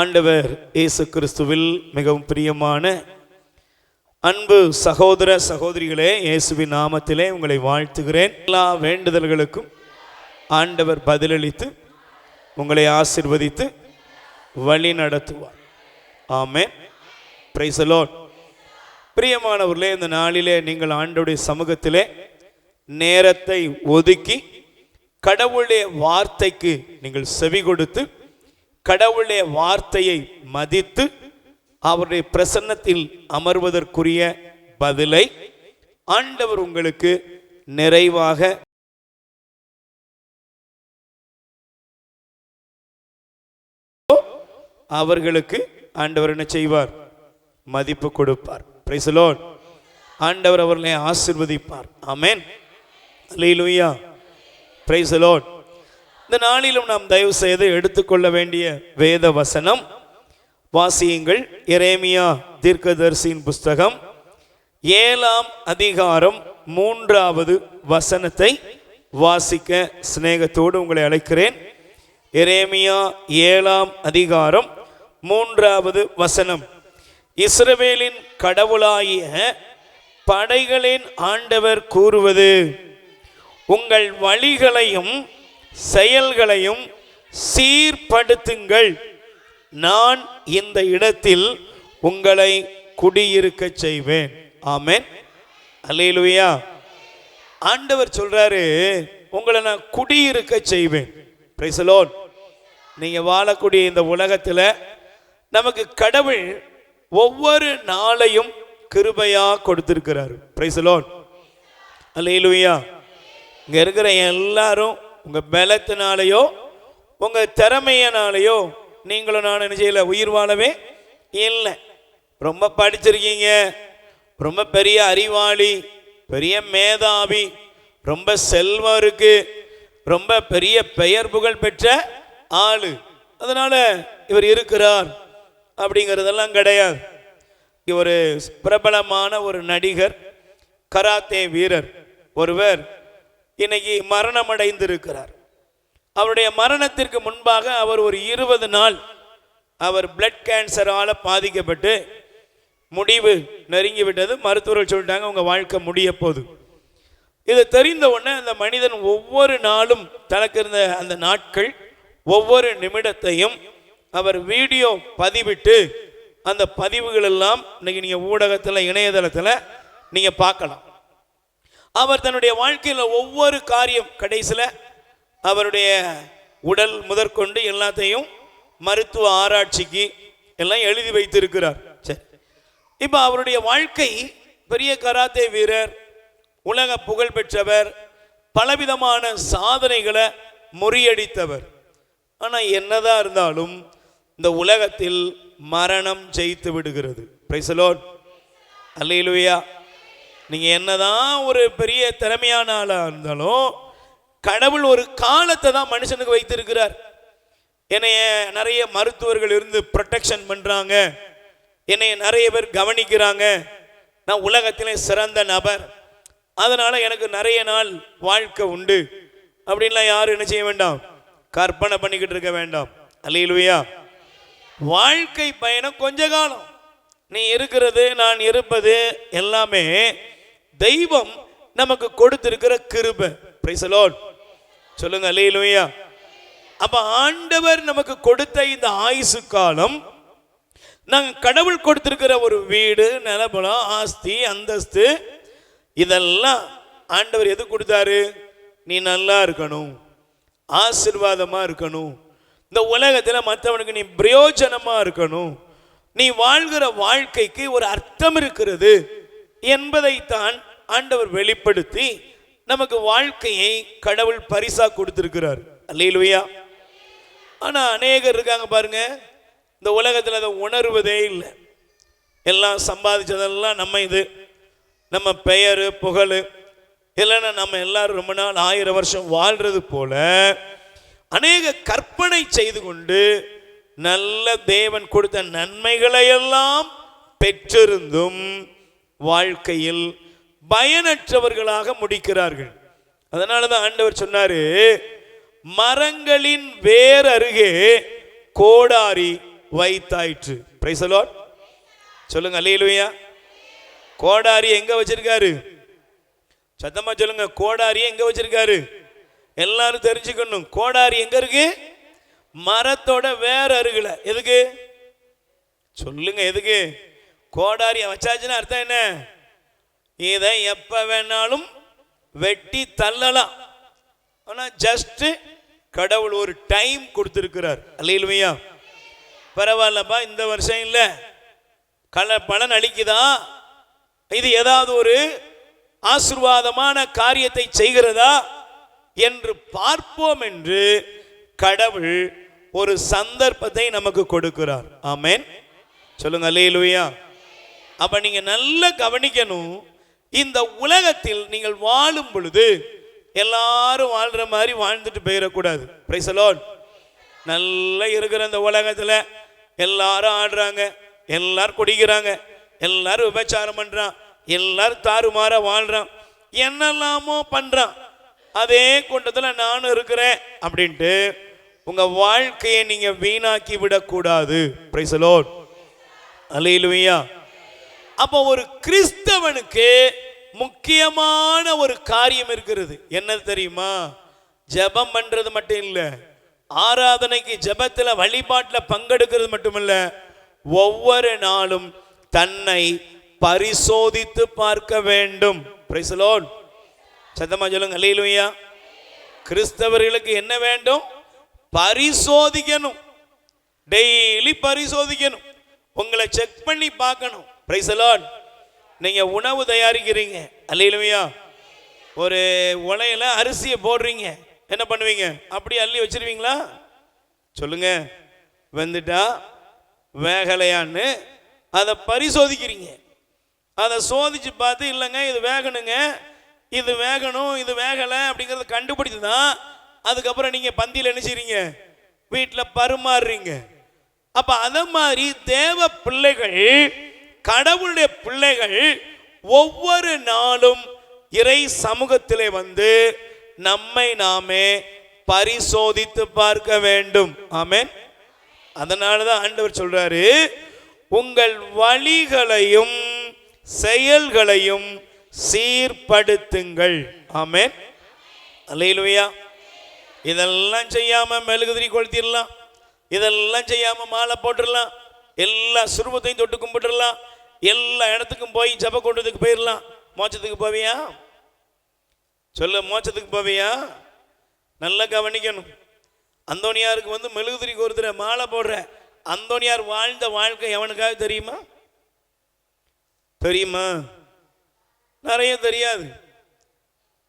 ஆண்டவர் இயேசு கிறிஸ்துவில் மிகவும் பிரியமான அன்பு சகோதர சகோதரிகளே, இயேசுவின் நாமத்திலே உங்களை வாழ்த்துகிறேன். எல்லா வேண்டுதல்களுக்கும் ஆண்டவர் பதிலளித்து உங்களை ஆசீர்வதித்து வழி நடத்துவார். ஆமென். Praise the lord. பிரியமானவர்களே, இந்த நாளிலே நீங்கள் ஆண்டவருடைய சமூகத்திலே நேரத்தை ஒதுக்கி கடவுளுடைய வார்த்தைக்கு நீங்கள் செவி கொடுத்து கடவுளுடைய வார்த்தையை மதித்து அவருடைய பிரசன்னத்தில் அமர்வதற்குரிய பதிலை ஆண்டவர் உங்களுக்கு நிறைவாக அவர்களுக்கு ஆண்டவர் என்ன செய்வார்? மதிப்பு கொடுப்பார். Praise the lord. ஆண்டவர் அவர்களை ஆசீர்வதிப்பார். ஆமென். அல்லேலூயா. Praise the lord. இந்த நாளிலும் நாம் தயவு செய்து எடுத்துக்கொள்ள வேண்டிய வேத வசனம் வாசியுங்கள். எரேமியா தீர்க்கதரிசியின் புஸ்தகம் 7ஆம் அதிகாரம் 3வது வசனத்தை வாசிக்க சிநேகத்தோடு உங்களை அழைக்கிறேன். எரேமியா 7ஆம் அதிகாரம் 3வது வசனம். இஸ்ரவேலின் கடவுளாகிய படைகளின் ஆண்டவர் கூறுவது, உங்கள் வழிகளையும் செயல்களையும் சீர்படுத்துங்கள், நான் இந்த இடத்தில் உங்களை குடியிருக்க செய்வேன். ஆமென். அல்லேலூயா. ஆண்டவர் சொல்றாரு, உங்களை நான் குடியிருக்க செய்வேன். Price the Lord. நீங்க வாழக்கூடிய இந்த உலகத்தில் நமக்கு கடவுள் ஒவ்வொரு நாளையும் கிருபையா கொடுத்திருக்கிறார். Praise the lord. அல்லேலூயா. இங்க இருக்கிற எல்லாரும் உங்க பலத்தினாலேயோ உங்க திறமையினாலேயோ நீங்களும் நான் என்ன செய்யல, உயிர் வாழவே இல்லை. ரொம்ப படிச்சிருக்கீங்க, ரொம்ப பெரிய அறிவாளி, பெரிய மேதாவி, ரொம்ப செல்வம் இருக்கு, ரொம்ப பெரிய பெயர் புகழ் பெற்ற ஆளு, அதனால இவர் இருக்கிறார் அப்படிங்கிறதெல்லாம் கிடையாது. ஒரு பிரபலமான ஒரு நடிகர், கராத்தே வீரர் ஒருவர் இன்னைக்கு மரணம் அடைந்திருக்கிறார். அவருடைய மரணத்திற்கு முன்பாக அவர் ஒரு 20 நாள் அவர் பிளட் கேன்சரால் பாதிக்கப்பட்டு முடிவு நெருங்கிவிட்டது. மருத்துவர்கள் சொல்லிட்டாங்க, உங்க வாழ்க்கை முடிய போகுது. இது தெரிந்த உடனே அந்த மனிதன் ஒவ்வொரு நாளும் தனக்கு இருந்த அந்த நாட்கள் ஒவ்வொரு நிமிடத்தையும் அவர் வீடியோ பதிவிட்டு, அந்த பதிவுகள் எல்லாம் இன்னைக்கு நீங்க ஊடகத்தில் இணையதளத்தில் நீங்க பார்க்கலாம். அவர் தன்னுடைய வாழ்க்கையில் ஒவ்வொரு காரியம் கடைசியில் அவருடைய உடல் முதற்கொண்டு எல்லாத்தையும் மருத்துவ ஆராய்ச்சிக்கு எல்லாம் எழுதி வைத்திருக்கிறார். சரி, இப்போ அவருடைய வாழ்க்கை பெரிய கராத்தே வீரர், உலக புகழ் பெற்றவர், பலவிதமான சாதனைகளை முறியடித்தவர். ஆனால் என்னதான் இருந்தாலும் இந்த உலகத்தில் மரணம் ஜெயித்து விடுகிறது. Praise the lord. அல்லேலூயா. நீங்க என்னதான் ஒரு பெரிய திறமையான ஆளா இருந்தாலும் கடவுள் ஒரு காலத்தை தான் மனுஷனுக்கு வைத்திருக்கிறார். என்னைய நிறைய மருத்துவர்கள் இருந்து ப்ரொடெக்ஷன் பண்றாங்க, என்னைய நிறைய பேர் கவனிக்கிறாங்க, நான் உலகத்திலே சிறந்த நபர், அதனால எனக்கு நிறைய நாள் வாழ்க்கை உண்டு அப்படின்லாம் யாரும் என்ன செய்ய வேண்டாம், கற்பனை பண்ணிக்கிட்டு இருக்க வேண்டாம். அல்லேலூயா. வாழ்க்கை பயணம் கொஞ்ச காலம். நீ இருக்கிறது, நான் இருப்பது எல்லாமே தெய்வம் நமக்கு கொடுத்திருக்கிற கிருபை. Price the Lord. சொல்லுங்க அல்லேலூயா. அப்ப ஆண்டவர் நமக்கு கொடுத்த இந்த ஆயுசு காலம், நாங்கள் கடவுள் கொடுத்திருக்கிற ஒரு வீடு, நிலபலம், ஆஸ்தி, அந்தஸ்து, இதெல்லாம் ஆண்டவர் எது கொடுத்தாரு? நீ நல்லா இருக்கணும், ஆசீர்வாதமா இருக்கணும், இந்த உலகத்தில் மற்றவனுக்கு நீ பிரயோஜனமா இருக்கணும், நீ வாழ்கிற வாழ்க்கைக்கு ஒரு அர்த்தம் இருக்கிறது என்பதைத்தான் ஆண்டவர் வெளிப்படுத்தி நமக்கு வாழ்க்கையை கடவுள் பரிசா கொடுத்திருக்கிறார். அல்லேலூயா. ஆனா அநேகர் இருக்காங்க பாருங்க, இந்த உலகத்தில் அதை உணர்வதே இல்லை. எல்லாம் சம்பாதிச்சதெல்லாம் நம்ம இது, நம்ம பெயர் புகழ், இல்லைன்னா நம்ம எல்லாரும் ரொம்ப நாள் 1000 வருஷம் வாழ்றது போல அநேக கற்பனை செய்து கொண்டு நல்ல தேவன் கொடுத்த நன்மைகளை எல்லாம் பெற்றிருந்தும் வாழ்க்கையில் பயனற்றவர்களாக முடிக்கிறார்கள். அதனாலதான் ஆண்டவர் சொன்னாரு, மரங்களின் வேர் அருகே கோடாரி வைத்தாயிற்று. Price the Lord. சொல்லுங்க அல்லேலூயா. கோடாரி எங்க வச்சிருக்காரு? சத்தமா சொல்லுங்க. கோடாரி எங்க வச்சிருக்காரு? எல்லாரும் தெரிஞ்சுக்கணும். கோடாரி எங்க இருக்கு? மரத்தோட வேற அருகில. எதுக்கு சொல்லுங்க? எதுக்கு? கோடாரியை வச்சாச்சுன்னா அர்த்தம் என்ன? இதை எப்ப வேணாலும் வெட்டி தள்ளலாம். ஆனா ஜஸ்ட் கடவுள் ஒரு டைம் கொடுத்திருக்கிறார். அல்லேலூயா. பரவாயில்லப்பா, இந்த வருஷம் இல்ல, பலன் அளிக்குதா, இது ஏதாவது ஒரு ஆசீர்வாதமான காரியத்தை செய்கிறதா என்று பார்ப்போம் என்று கடவுள் ஒரு சந்தர்ப்பத்தை நமக்கு கொடுக்கிறார். ஆமென். சொல்லுங்க அல்லேலூயா. அப்ப நீங்க நல்லா கவனிக்கணும். இந்த உலகத்தில் நீங்கள் வாழும் பொழுது எல்லாரும் வாழ்ற மாதிரி வாழ்ந்துட்டு போயிடக்கூடாது. Price the Lord. நல்லா இருக்கிற இந்த உலகத்துல எல்லாரும் ஆடுறாங்க, எல்லாரும் குடிக்கிறாங்க, எல்லாரும் விபச்சாரம் பண்றான், எல்லாரும் தாறுமாற வாழ்றான், என்னெல்லாமோ பண்றான். அதே கூட்டத்தில் நானும் இருக்கிறேன் அப்படின்ட்டு உங்க வாழ்க்கையை நீங்க வீணாக்கி விடக்கூடாது. Praise the lord. அல்லேலூயா. அப்போ ஒரு கிறிஸ்தவனுக்கு முக்கியமான ஒரு காரியம் இருக்கிறது. என்ன தெரியுமா? ஜெபம் பண்றது மட்டும் இல்ல, ஆராதனைக்கு ஜெபத்தில் வழிபாட்டில் பங்கெடுக்கிறது மட்டுமல்ல, ஒவ்வொரு நாளும் தன்னை பரிசோதித்து பார்க்க வேண்டும். Price the lord. சத்தமா சொல்லுங்க அல்லேலூயா. கிறிஸ்தவர்களுக்கு என்ன வேண்டும்? பரிசோதிக்கணும். டெய்லி பரிசோதிக்கணும். உங்களை செக் பண்ணி பார்க்கணும். Price the Lord. நீங்க உணவு தயாரிக்கிறீங்க, அல்லேலூயா, ஒரு உலையில அரிசியை போடுறீங்க, என்ன பண்ணுவீங்க? அப்படி அள்ளி வச்சிருவீங்களா? சொல்லுங்க. வெந்துட்டா வேகலையான்னு அதை பரிசோதிக்கிறீங்க. அதை சோதிச்சு பார்த்து இல்லைங்க இது வேகணுங்க, இது வேகணும், இது வேகலை அப்படிங்கிறத கண்டுபிடிச்சு தான் அதுக்கப்புறம் நீங்கள் பந்தியில் என்ன செய்றீங்க? வீட்டில் பரிமாறுறீங்க. அப்போ அதை மாதிரி தேவ பிள்ளைகள், கடவுளுடைய பிள்ளைகள் ஒவ்வொரு நாளும் இறை சமூகத்திலே வந்து நம்மை நாமே பரிசோதித்து பார்க்க வேண்டும். ஆமென். அதனால தான் ஆண்டவர் சொல்றாரு, உங்கள் வழிகளையும் செயல்களையும் சீர்படுத்துங்கள். ஆமென். அல்லேலூயா. இதெல்லாம் செய்யாம மெழுகுதிரி கொளுத்திடலாம், இதெல்லாம் செய்யாம மாலை போட்டுடலாம், எல்லா சுரூபத்தையும் தொட்டு கும்பிட்டுடலாம், எல்லா இடத்துக்கும் போய் ஜெப கூட்டத்துக்கு போயிடலாம். மோட்சத்துக்கு போவியா? சொல்ல, மோட்சத்துக்கு போவியா? நல்லா கவனிக்கணும். அந்தோனியாருக்கு வந்து மெழுகுதிரி கோர்த்துற, மாலை போடுற அந்தோனியார் வாழ்ந்த வாழ்க்கை எவனுக்காக தெரியுமா? தெரியுமா? நிறைய தெரியாது.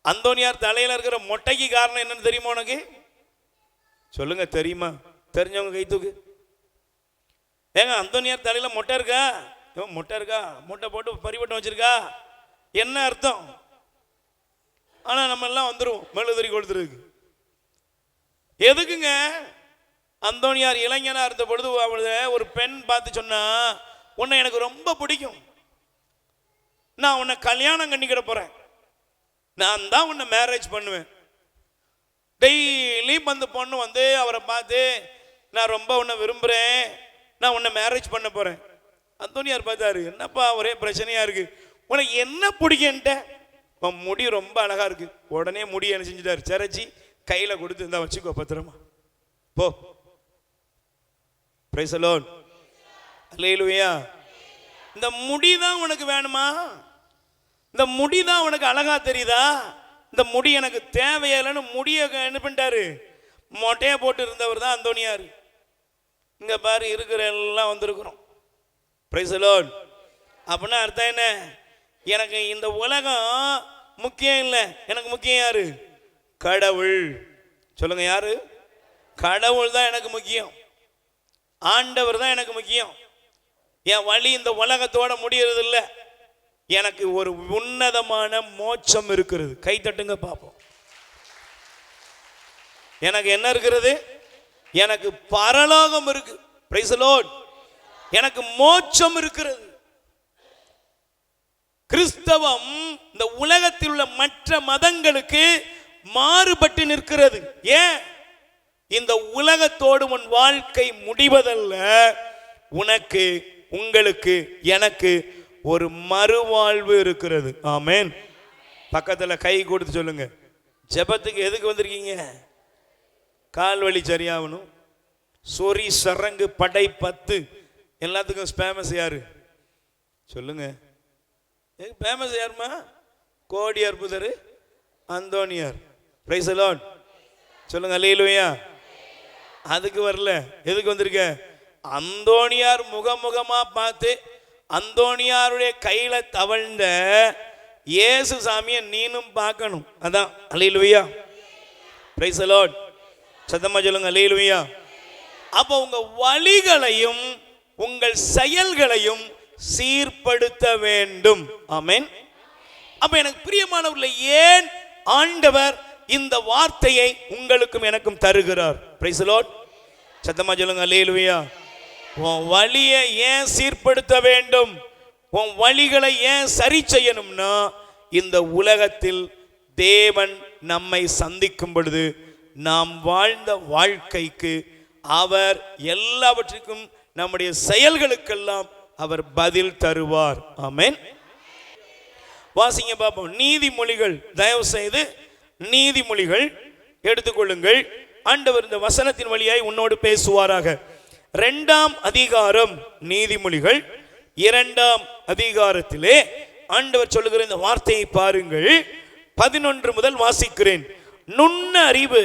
அந்தோனியார் தலையில இருக்கிற மொட்டைக்கு காரணம் என்னன்னு தெரியுமா உனக்கு? சொல்லுங்க, தெரியுமா? தெரிஞ்சவங்க கை தூக்கு. ஏங்க, அந்தோனியார் தலையில மொட்டை இருக்கா? மொட்டை இருக்கா? மொட்டை போட்டு பரிவட்டம் வச்சிருக்கா? என்ன அர்த்தம்? ஆனா நம்ம எல்லாம் வந்துருவோம் மெழுகுதிரி கொடுத்துருக்கு. எதுக்குங்க? அந்தோனியார் இளைஞனா இருந்த பொழுது ஒரு பெண் பார்த்து சொன்னா, உன்னை எனக்கு ரொம்ப பிடிக்கும், நான் உன்னை கல்யாணம் பண்ணிக்கிட போறேன், நான் தான் உன்னை மேரேஜ் பண்ணுவேன். டெய்லி வந்து பொண்ணு வந்து அவரை பார்த்து, நான் ரொம்ப உன்னை விரும்புறேன், நான் உன்னை மேரேஜ் பண்ண போறேன். அந்தோனியார் பார்த்தாரு, என்னப்பா ஒரே பிரச்சனையா இருக்கு, உனக்கு என்ன பிடிக்குன்ட்ட? முடி ரொம்ப அழகா இருக்கு. உடனே முடி என்ன செஞ்சுட்டாரு? சிரைச்சி கையில கொடுத்து, இருந்தா வச்சுக்கோ பத்திரமா போ. Praise the lord. அல்லேலூயா. இந்த முடிதான் உனக்கு வேணுமா? இந்த முடிதான் உனக்கு அழகா தெரியுதா? இந்த முடி எனக்கு தேவையில்லைன்னு முடிய என்ன பண்ணிட்டாரு? மொட்டையை போட்டு இருந்தவர் தான் அந்தோனியார். இங்க பாரு, இருக்கிற எல்லாம் வந்திருக்கிறோம். Price the Lord. அப்படின்னா அர்த்தம் என்ன? எனக்கு இந்த உலகம் முக்கியம் இல்லை, எனக்கு முக்கியம் யாரு? கடவுள். சொல்லுங்க, யாரு? கடவுள் தான் எனக்கு முக்கியம், ஆண்டவர் தான் எனக்கு முக்கியம். என் வழி இந்த உலகத்தோட முடியறது இல்லை, எனக்கு ஒரு உன்னதமான மோட்சம் இருக்கிறது. கை தட்டுங்க பார்ப்போம். எனக்கு என்ன இருக்கிறது? எனக்கு பரலோகம் இருக்கு. Price the Lord. எனக்கு மோட்சம் இருக்கிறது. கிறிஸ்தவம் இந்த உலகத்தில் உள்ள மற்ற மதங்களுக்கு மாறுபட்டு நிற்கிறது. ஏன்? இந்த உலகத்தோடு உன் வாழ்க்கை முடிவதல்ல, உனக்கு, உங்களுக்கு, எனக்கு ஒரு மறுவாழ்வு இருக்கிறது. ஆமென். பக்கத்துல கை கொடுத்து சொல்லுங்க, ஜெபத்துக்கு எதுக்கு வந்திருக்கீங்க? கால் வலி சரியாகணும், சொறி சரங்கு படை 10 எல்லாத்துக்கும் ஃபேமஸ் யாரு சொல்லுங்க? ஃபேமஸ் யாருமா? கோடி அற்புதர் அந்தோனியார். பிரைஸ் தி லார்ட் சொல்லுங்க. அல்லேலூயா. அதுக்கு வரல, எதுக்கு வந்திருக்க? அந்தோனியார் முகமுகமா பார்த்து அந்தோனியாருடைய கையில தவழ்ந்த இயேசு சாமியை நீனும் பார்க்கணும். அதான். அல்லேலூயா. Praise the lord. சத்தமா சொல்லுங்க. அல்லேலூயா. அப்போ உங்க வழிகளையும் உங்கள் செயல்களையும் சீர்படுத்த வேண்டும். ஆமென். அப்ப எனக்கு பிரியமானவர்களே, ஏன் ஆண்டவர் இந்த வார்த்தையை உங்களுக்கும் எனக்கும் தருகிறார்? Price the lord. சத்தமா சொல்லுங்க. அல்லேலூயா. உன் வழியை ஏன் சீர்படுத்த வேண்டும்? உன் வழிகளை ஏன் சரி செய்யணும்னா, இந்த உலகத்தில் தேவன் நம்மை சந்திக்கும் பொழுது நாம் வாழ்ந்த வாழ்க்கைக்கு அவர் எல்லாவற்றுக்கும் நம்முடைய செயல்களுக்கெல்லாம் அவர் பதில் தருவார். ஆமென். வாசிங்க பார்ப்போம். நீதிமொழிகள், தயவு செய்து நீதிமொழிகள் எடுத்துக்கொள்ளுங்கள். ஆண்டவர் இந்த வசனத்தின் வழியாய் உன்னோடு பேசுவாராக. 2ஆம் அதிகாரம் நீதிமொழிகள் 2ஆம் அதிகாரத்திலே ஆண்டவர் சொல்லுகிற இந்த வார்த்தையை பாருங்கள். 11 முதல் வாசிக்கிறேன். நுண்ண அறிவு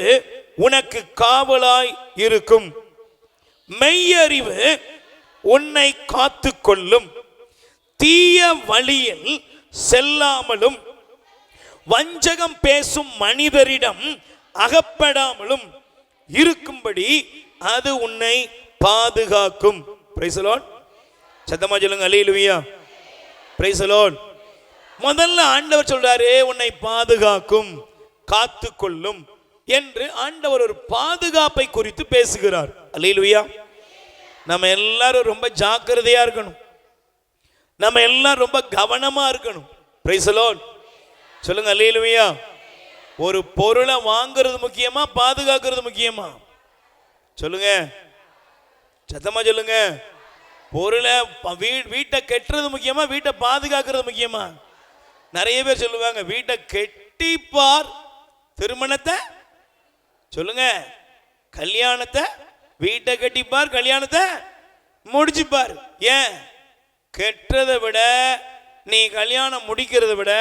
உனக்கு காவலாய் இருக்கும், மெய்யறிவு உன்னை காத்து கொள்ளும், தீய வழியில் செல்லாமலும் வஞ்சகம் பேசும் மனிதரிடம் அகப்படாமலும் இருக்கும்படி அது உன்னை பாதுகாக்கும். Praise the lord. சத்தமா சொல்லுங்க. அல்லேலூயா. Praise the lord. முதல்ல ஆண்டவர் சொல்றாரு உன்னை பாதுகாக்கும், காத்து கொள்ளும் என்று ஆண்டவர் ஒரு பாதுகாப்பை குறித்து பேசுகிறார். அல்லேலூயா. நம்ம எல்லாரும் ரொம்ப ஜாக்கிரதையா இருக்கணும். நம்ம எல்லாம் ரொம்ப கவனமா இருக்கணும். Price the Lord. சொல்லுங்க. அல்லேலூயா. ஒரு பொருளை வாங்குறது முக்கியமா, பாதுகாக்கிறது முக்கியமா? சொல்லுங்க. சத்தமா சொல்லுங்க. பொருளை வீட்டை கெட்டுறது முக்கியமா, வீட்டை பாதுகாக்கிறது முக்கியமா? நிறைய பேர் சொல்லுவாங்க வீட்டை கெட்டிப்பார், திருமணத்தை சொல்லுங்க, கல்யாணத்தை, வீட்டை கட்டிப்பார், கல்யாணத்தை முடிச்சுப்பார். ஏன்? கெட்டதை விட நீ கல்யாணம் முடிக்கிறத விட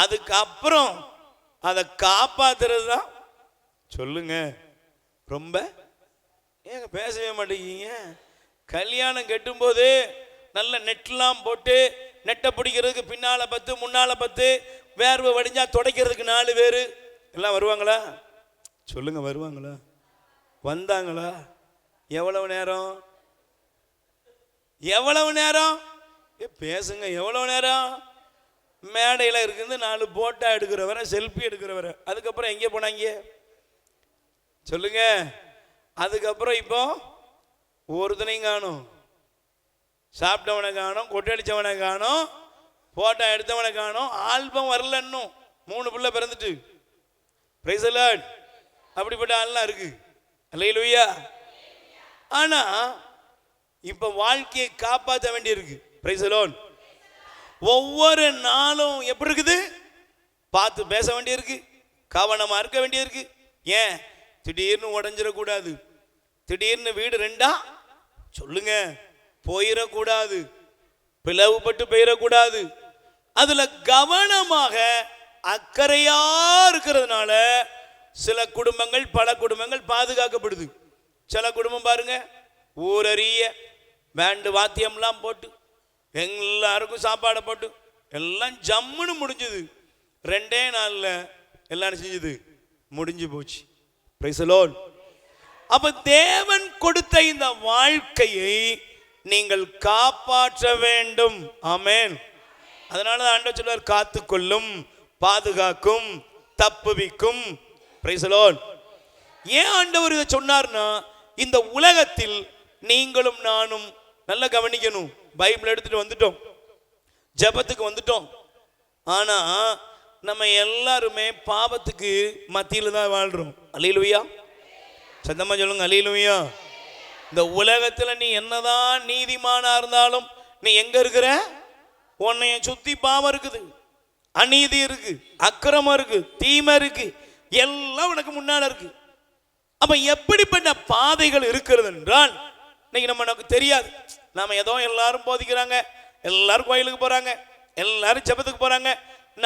அதுக்கப்புறம் அதை காப்பாத்துறது தான். சொல்லுங்க. ரொம்ப ஏங்க பேசவே மாட்டேங்க? கல்யாணம் கெட்டும்போது நல்ல நெட்லாம் போட்டு, நெட்டை பிடிக்கிறதுக்கு பின்னால 10 முன்னால 10, வேர்வை வடிஞ்சா துடைக்கிறதுக்கு 4 பேர் எல்லாம் வருவாங்களா? சொல்லுங்க. வருவாங்களா? வந்தாங்களா? எவ்வளவு நேரம்? எவ்வளவு நேரம்? பேசுங்க. எவ்வளவு நேரம்? மேடையில் இருக்குது 4 போட்டோ எடுக்கிறவரை, செல்ஃபி எடுக்கிறவரை. அதுக்கப்புறம் எங்கே போனாங்க? சொல்லுங்க. அதுக்கப்புறம் இப்போ ஒருத்தனையும் காணும், சாப்பிட்டவனை காணும், கொட்டடிச்சவனை காணும், போட்டோ எடுத்தவனை காணும், ஆல்பம் வரல. இன்னும் 3 பிள்ளை பிறந்துட்டு. Price the Lord. அப்படிப்பட்ட ஆள்லாம் இருக்கு. அல்லேலூயா. ஆனா இப்ப வாழ்க்கையை காப்பாற்ற வேண்டியிருக்கு. Price the Lord. ஒவ்வொரு நாளும் எப்படி இருக்குது? பார்த்து பேச வேண்டியிருக்கு, கவனமா இருக்க வேண்டியிருக்கு. ஏன்? திடீர்னு உடஞ்சிடக்கூடாது, திடீர்னு வீடு 2ஆ சொல்லுங்க போயிடக்கூடாது, பிளவுபட்டு போயிடக்கூடாது. அதுல கவனமாக அக்கறையா இருக்கிறதுனால சில குடும்பங்கள், பல குடும்பங்கள் பாதுகாக்கப்படுது. சில குடும்பம் பாருங்க, ஊரறிய பேண்டு வாத்தியம்லாம் போட்டு எல்லாருக்கும் சாப்பாடை போட்டு எல்லாம் ஜம்முன்னு முடிஞ்சுது. 2 நாள்ல எல்லாம் செஞ்சது முடிஞ்சு போச்சு. Price the Lord. அப்ப தேவன் கொடுத்த இந்த வாழ்க்கையை நீங்கள் காப்பாற்ற வேண்டும். ஆமென். அதனால ஆண்டவர் சொல்றார் காத்துக்கொள்ளும், பாதுகாக்கும், தப்புவிக்கும். Price the Lord. ஏன் ஆண்டவர் இதை சொன்னார்னா, இந்த உலகத்தில் நீங்களும் நானும் நல்லா கவனிக்கணும். பைபிள் எடுத்துட்டு வந்துட்டோம், ஜெபத்துக்கு வந்துட்டோம். ஆனா நம்ம எல்லாருமே பாவத்துக்கு மத்தியில தான் வாழ்றோம். அல்லேலூயா. சத்தமா சொல்லுங்க. அல்லேலூயா. இந்த உலகத்துல நீ என்னதான் நீதிமானா இருந்தாலும் நீ எங்க இருக்கிற? உன்னைய சுத்தி பாவம் இருக்குது, அநீதி இருக்கு, அக்கிரமம் இருக்கு, தீமை இருக்கு, எல்லாம் உனக்கு முன்னால இருக்கு. அப்ப எப்படிப்பட்ட பாதைகள் இருக்கிறது என்றால் இன்னைக்கு நமக்கு தெரியாது. நாம ஏதோ எல்லாரும் போதிக்கிறாங்க, எல்லாரும் கோயிலுக்கு போறாங்க, எல்லாரும் ஜெபத்துக்கு போறாங்க,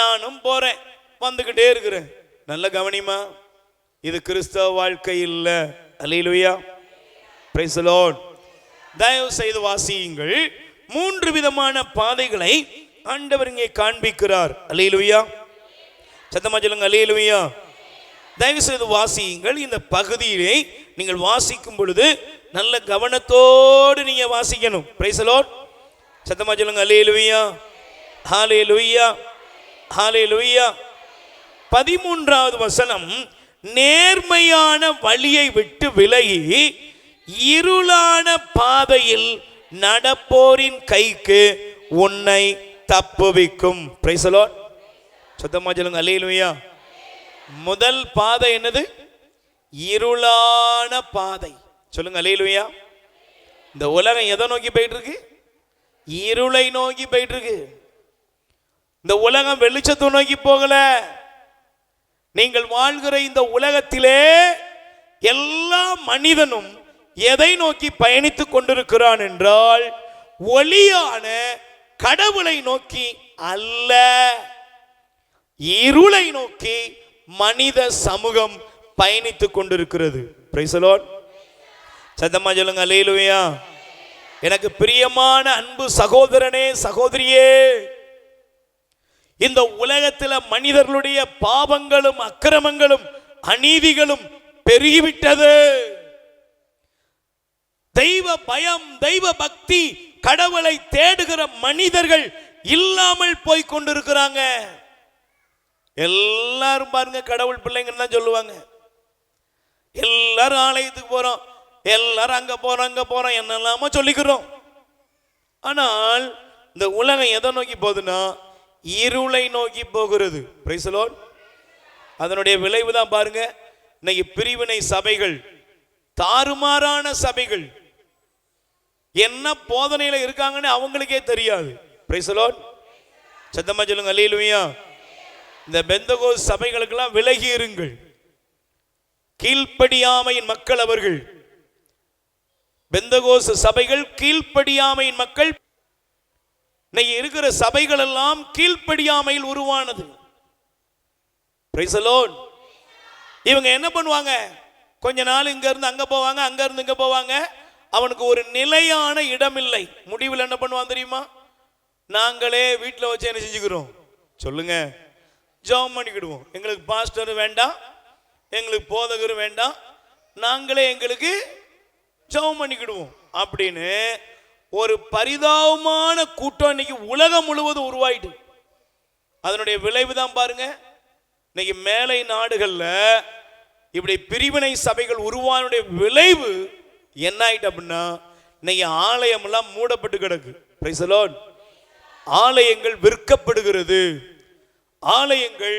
நானும் போறேன், வந்துகிட்டே இருக்கிறேன். நல்ல கவனிமா, இது கிறிஸ்தவ வாழ்க்கை இல்ல. அல்லேலூயா, பிரைஸ் தி லார்ட். தயவு செய்து வாசியுங்கள். 3 விதமான பாதைகளை ஆண்டவர் இங்கே காண்பிக்கிறார். அல்லேலூயா, சத்தமா சொல்லுங்க அல்லேலூயா. தயவு செய்து வாசியுங்கள். இந்த பகுதியை நீங்கள் வாசிக்கும் பொழுது நல்ல கவனத்தோடு நீங்க வாசிக்கணும். Price the lord. சத்தமா சொல்லுங்க அல்லேலூயா, ஹalleluya, ஹalleluya. 13வது வசனம், நேர்மையான வழியை விட்டு விலகி இருளான பாதையில் நடப்போரின் கைக்கு உன்னை தப்புவிக்கும். Price the lord. சத்தமா சொல்லுங்க அல்லேலூயா. முதல் பாதை என்னது? இருளான பாதை. சொல்லுங்க அல்லேலூயா. இந்த உலகம் எதை நோக்கி போயிட்டு இருக்கு? இருளை நோக்கி போயிட்டு இருக்கு. இந்த உலகம் வெளிச்சத்தை நோக்கி போகல. நீங்கள் வாழ்கிற இந்த உலகத்திலே எல்லா மனிதனும் எதை நோக்கி பயணித்துக் கொண்டிருக்கிறான் என்றால் ஒளியான கடவுளை நோக்கி அல்ல, இருளை நோக்கி மனித சமூகம் பயணித்துக் கொண்டிருக்கிறது. Price the lord. சத்தமா சொல்லுங்க அல்லேலூயா. எனக்கு பிரியமான அன்பு சகோதரனே, சகோதரியே, இந்த உலகத்தில் மனிதர்களுடைய பாவங்களும் அக்கிரமங்களும் அநீதிகளும் பெருகிவிட்டது. தெய்வ பயம், தெய்வ பக்தி, கடவுளை தேடுகிற மனிதர்கள் இல்லாமல் போய் கொண்டிருக்கிறாங்க. எல்லாரும் பாருங்க கடவுள் பிள்ளைங்கன்னு தான் சொல்லுவாங்க. எல்லாரும் ஆலயத்துக்கு போறோம், எல்லாரும் அங்க போறோம் என்னெல்லாமோ சொல்லிக்கிறோம். ஆனால் இந்த உலகம் எதை நோக்கி போகுதுன்னா இருளை நோக்கி போகிறது. Price the Lord. அதனுடைய விளைவு தான் பாருங்க, இன்னைக்கு பிரிவினை சபைகள், தாறுமாறான சபைகள், என்ன போதனையில இருக்காங்கன்னு அவங்களுக்கே தெரியாது. Price the lord. சத்தமா சொல்லுங்க அல்லேலூயா. இந்த பெந்தகோஸ் சபைகளுக்கெல்லாம் விலகி இருங்கள். கீழ்ப்படியாமையின் மக்கள் அவர்கள். பெந்தகோஸ் சபைகள் கீழ்ப்படியாமையின் மக்கள். இன்னைக்கு இருக்கிற சபைகள் எல்லாம் கீழ்ப்படியாமையில் உருவானது. Price the Lord. இவங்க என்ன பண்ணுவாங்க? கொஞ்ச நாள் இங்க இருந்து அங்க போவாங்க, அங்க இருந்து இங்க போவாங்க. அவனுக்கு ஒரு நிலையான இடம் இல்லை. முடிவில் என்ன பண்ணுவான் தெரியுமா? நாங்களே வீட்டில் வச்சு என்ன செஞ்சுக்கிறோம்? சொல்லுங்க, ஜெபம் பண்ணிக்கிடுவோம். எங்களுக்கு பாஸ்டர் வேண்டாம், எங்களுக்கு போதகர் வேண்டாம், நாங்களே எங்களுக்கு ஜெபம் பண்ணிக்கிடுவோம் அப்படின்னு ஒரு பரிதாபமான கூட்டம் இன்னைக்கு உலகம் முழுவதும் உருவாயிட்டு. அதனுடைய விளைவு தான் பாருங்க, இன்னைக்கு மேலை நாடுகள்ல இப்படி பிரிவினை சபைகள் உருவானுடைய விளைவு என்ன ஆயிட்டு அப்படின்னா இன்னைக்கு ஆலயம் எல்லாம் மூடப்பட்டு கிடக்கு. Price the Lord. ஆலயங்கள் விற்கப்படுகிறது. ஆலயங்கள்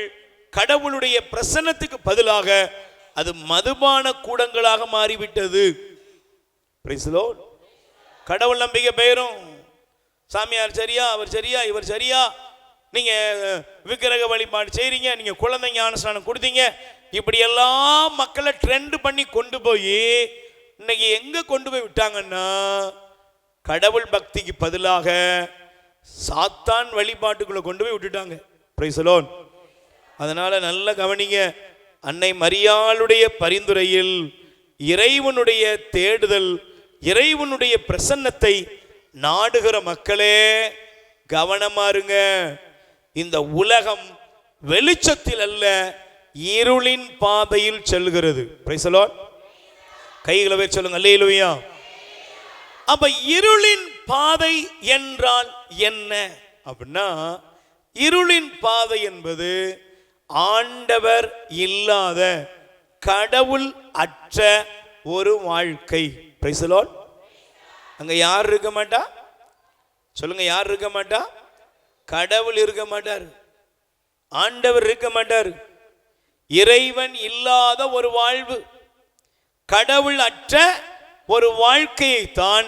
கடவுளுடைய பிரசன்னத்துக்கு பதிலாக அது மதுபான கூடங்களாக மாறிவிட்டது. Price the Lord. கடவுள் நம்பிக்கை பெயரும் சாமியார் சரியா, அவர் சரியா, இவர் சரியா, நீங்க விக்கிரக வழிபாடு செய்றீங்க, நீங்க குழந்தை ஞானஸ்நானம் கொடுத்தீங்க, இப்படி எல்லாம் மக்களை ட்ரெண்ட் பண்ணி கொண்டு போய் இன்னைக்கு எங்க கொண்டு போய் விட்டாங்கன்னா கடவுள் பக்திக்கு பதிலாக சாத்தான் வழிபாட்டுக்குள்ள கொண்டு போய் விட்டுட்டாங்க. Price the Lord. அதனால நல்ல கவனிங்க. அன்னை மரியாளுடைய பரிந்துரையில் இறைவனுடைய தேடுதல், இறைவனுடைய பிரசன்னத்தை நாடுகிற மக்களே கவனமா இருங்க. இந்த உலகம் வெளிச்சத்தில் அல்ல, இருளின் பாதையில் செல்கிறது. Price the Lord. கைகளை வச்சு சொல்லுங்க அல்லேலூயா. அப்ப இருளின் பாதை என்றால் என்ன அப்படின்னா, இருளின் பாதை என்பது ஆண்டவர் இல்லாத, கடவுள் அற்ற ஒரு வாழ்க்கை. Price the Lord. அங்க யார் இருக்க மாட்டா? சொல்லுங்க, யார் இருக்க மாட்டா? கடவுள் இருக்க மாட்டார், ஆண்டவர் இருக்க மாட்டார். இறைவன் இல்லாத ஒரு வாழ்வு, கடவுள் அற்ற ஒரு வாழ்க்கையை தான்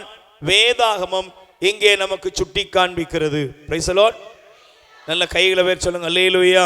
வேதாகமம் இங்கே நமக்கு சுட்டி காண்பிக்கிறது. Price the Lord. நல்ல கைகளை வேர் சொல்லுங்க. அல்லேலூயா.